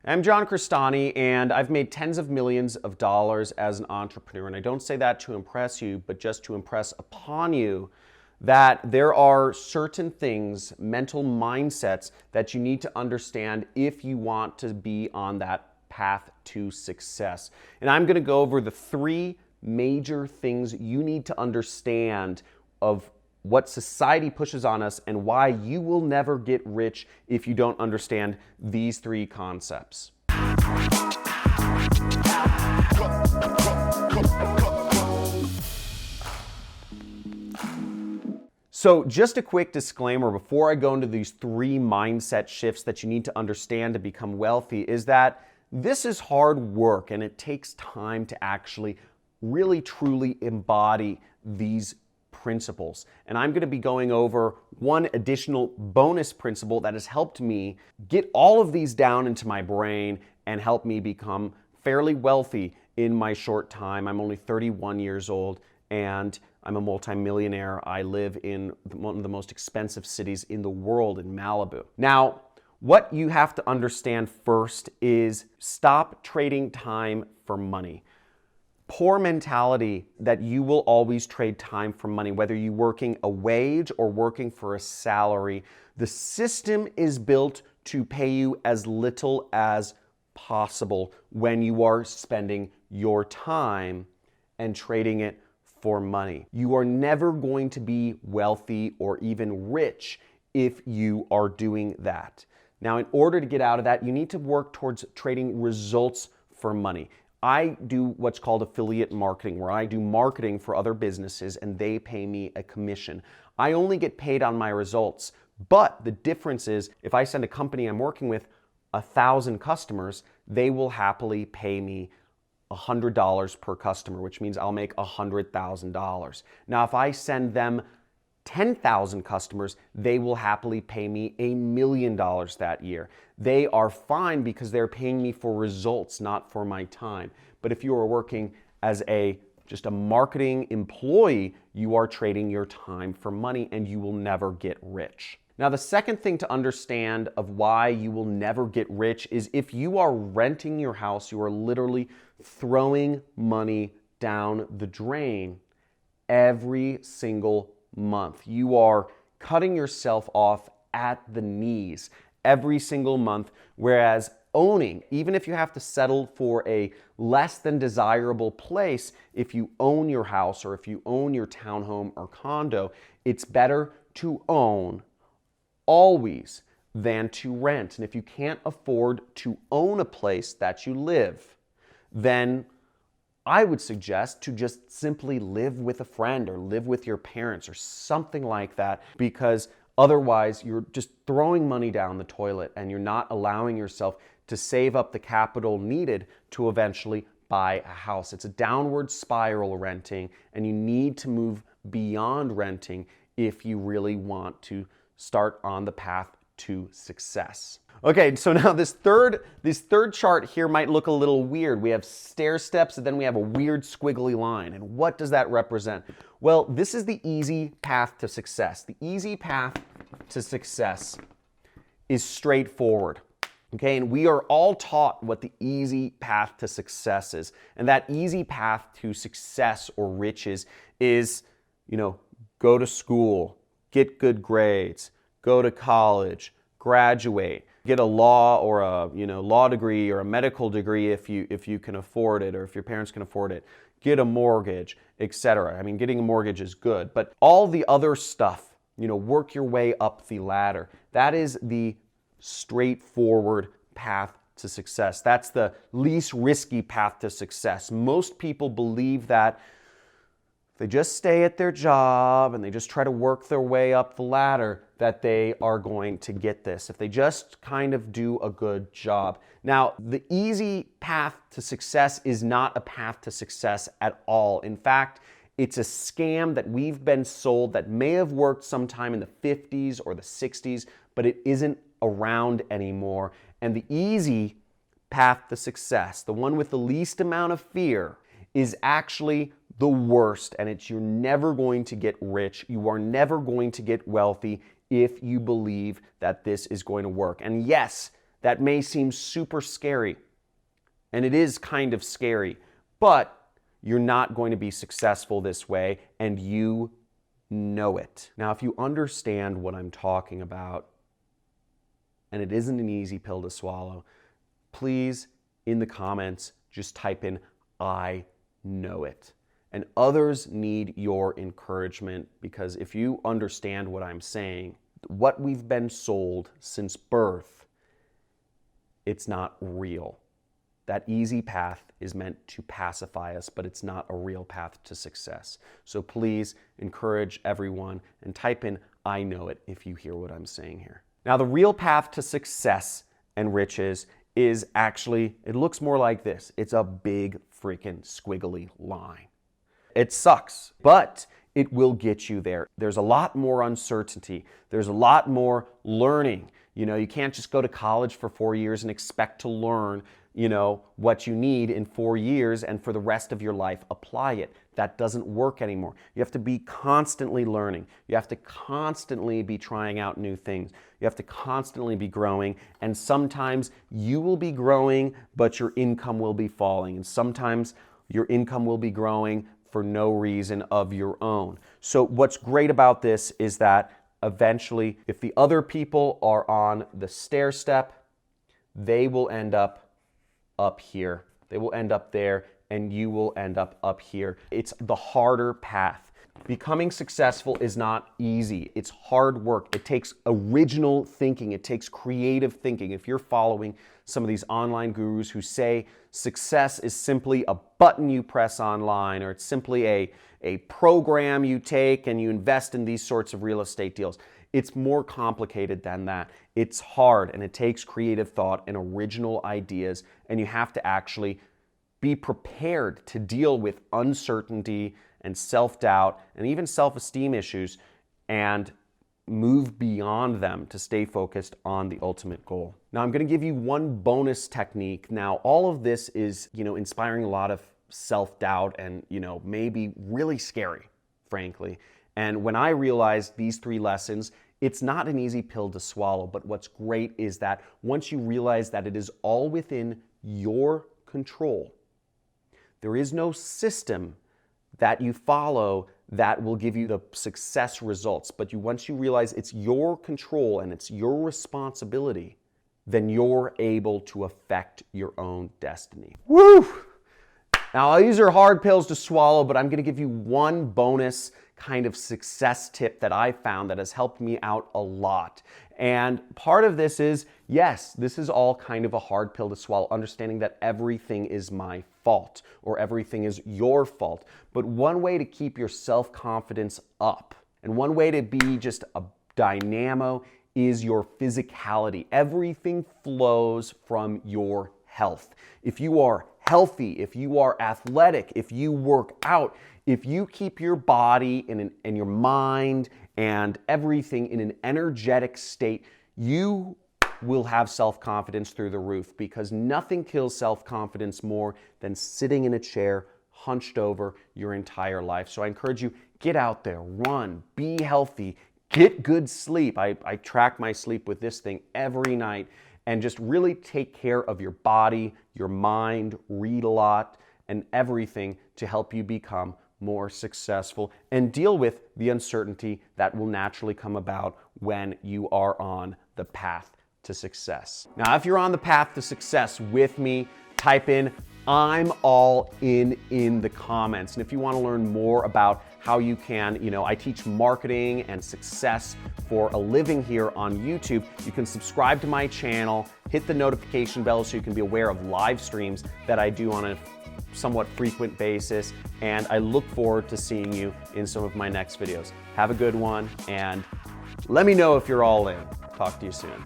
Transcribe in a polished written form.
I'm John Crestani, and I've made tens of millions of dollars as an entrepreneur. And I don't say that to impress you, but just to impress upon you that there are certain things, mental mindsets, that you need to understand if you want to be on that path to success. And I'm going to go over the three major things you need to understand of what society pushes on us and why you will never get rich if you don't understand these three concepts. So just a quick disclaimer before I go into these three mindset shifts that you need to understand to become wealthy is that this is hard work and it takes time to actually really truly embody these principles. And I'm going to be going over one additional bonus principle that has helped me get all of these down into my brain and help me become fairly wealthy in my short time. I'm only 31 years old and I'm a multimillionaire. I live in one of the most expensive cities in the world, in Malibu. Now, what you have to understand first is stop trading time for money. Poor mentality that you will always trade time for money, whether you're working a wage or working for a salary. The system is built to pay you as little as possible when you are spending your time and trading it for money. You are never going to be wealthy or even rich if you are doing that. Now, in order to get out of that, you need to work towards trading results for money. I do what's called affiliate marketing, where I do marketing for other businesses and they pay me a commission. I only get paid on my results, but the difference is if I send a company I'm working with 1,000 customers, they will happily pay me $100 per customer, which means I'll make $100,000. Now, if I send them 10,000 customers, they will happily pay me $1 million that year. They are fine because they're paying me for results, not for my time. But if you are working as just a marketing employee, you are trading your time for money and you will never get rich. Now, the second thing to understand of why you will never get rich is if you are renting your house, you are literally throwing money down the drain every single month. You are cutting yourself off at the knees every single month, whereas owning, even if you have to settle for a less than desirable place, if you own your house or if you own your townhome or condo, it's better to own always than to rent. And if you can't afford to own a place that you live, then I would suggest to just simply live with a friend or live with your parents or something like that, because otherwise you're just throwing money down the toilet and you're not allowing yourself to save up the capital needed to eventually buy a house. It's a downward spiral renting, and you need to move beyond renting if you really want to start on the path to success. Okay, so now this third chart here might look a little weird. We have stair steps and then we have a weird squiggly line. And what does that represent? Well, this is the easy path to success. The easy path to success is straightforward. Okay, and we are all taught what the easy path to success is. And that easy path to success or riches is, go to school, get good grades, go to college, graduate, get a law or a law degree or a medical degree if you can afford it or if your parents can afford it, get a mortgage, etc. I mean, getting a mortgage is good, but all the other stuff, work your way up the ladder. That is the straightforward path to success. That's the least risky path to success. Most people believe that if they just stay at their job and they just try to work their way up the ladder, that they are going to get this, if they just kind of do a good job. Now, the easy path to success is not a path to success at all. In fact, it's a scam that we've been sold that may have worked sometime in the 50s or the 60s, but it isn't around anymore. And the easy path to success, the one with the least amount of fear, is actually the worst, and you're never going to get rich. You are never going to get wealthy if you believe that this is going to work. And yes, That may seem super scary, and it is kind of scary, but you're not going to be successful this way, and you know it. Now, if you understand what I'm talking about, and it isn't an easy pill to swallow, please, in the comments, just type in, I know it. And others need your encouragement, because if you understand what I'm saying, what we've been sold since birth, it's not real. That easy path is meant to pacify us, but it's not a real path to success. So please encourage everyone and type in, I know it, if you hear what I'm saying here. Now, the real path to success and riches is actually, it looks more like this. It's a big freaking squiggly line. It sucks, but it will get you there. There's a lot more uncertainty. There's a lot more learning. You can't just go to college for 4 years and expect to learn, what you need in 4 years and for the rest of your life apply it. That doesn't work anymore. You have to be constantly learning. You have to constantly be trying out new things. You have to constantly be growing, and sometimes you will be growing, but your income will be falling, and sometimes your income will be growing for no reason of your own. So what's great about this is that eventually, if the other people are on the stair step, they will end up here. They will end up there, and you will end up here. It's the harder path. Becoming successful is not easy. It's hard work. It takes original thinking. It takes creative thinking. If you're following some of these online gurus who say success is simply a button you press online, or it's simply a program you take and you invest in these sorts of real estate deals, it's more complicated than that. It's hard, and it takes creative thought and original ideas, and you have to actually be prepared to deal with uncertainty and self-doubt and even self-esteem issues, and move beyond them to stay focused on the ultimate goal. Now, I'm going to give you one bonus technique. Now, all of this is, inspiring a lot of self-doubt and, maybe really scary, frankly. And when I realized these 3 lessons, it's not an easy pill to swallow, but what's great is that once you realize that it is all within your control, there is no system that you follow that will give you the success results. But once you realize it's your control and it's your responsibility, then you're able to affect your own destiny. Woo! Now, these are hard pills to swallow, but I'm going to give you one bonus kind of success tip that I found that has helped me out a lot. And part of this is, yes, this is all kind of a hard pill to swallow, understanding that everything is my fault or everything is your fault. But one way to keep your self-confidence up and one way to be just a dynamo is your physicality. Everything flows from your health. If you are healthy, if you are athletic, if you work out, if you keep your body and your mind and everything in an energetic state, you will have self-confidence through the roof, because nothing kills self-confidence more than sitting in a chair hunched over your entire life. So I encourage you, get out there, run, be healthy, get good sleep. I track my sleep with this thing every night, and just really take care of your body, your mind, read a lot, and everything to help you become more successful and deal with the uncertainty that will naturally come about when you are on the path to success. Now, if you're on the path to success with me, type in I'm all in the comments. And if you want to learn more about how you can, I teach marketing and success for a living here on YouTube, you can subscribe to my channel, hit the notification bell so you can be aware of live streams that I do on a somewhat frequent basis. And I look forward to seeing you in some of my next videos. Have a good one, and let me know if you're all in. Talk to you soon.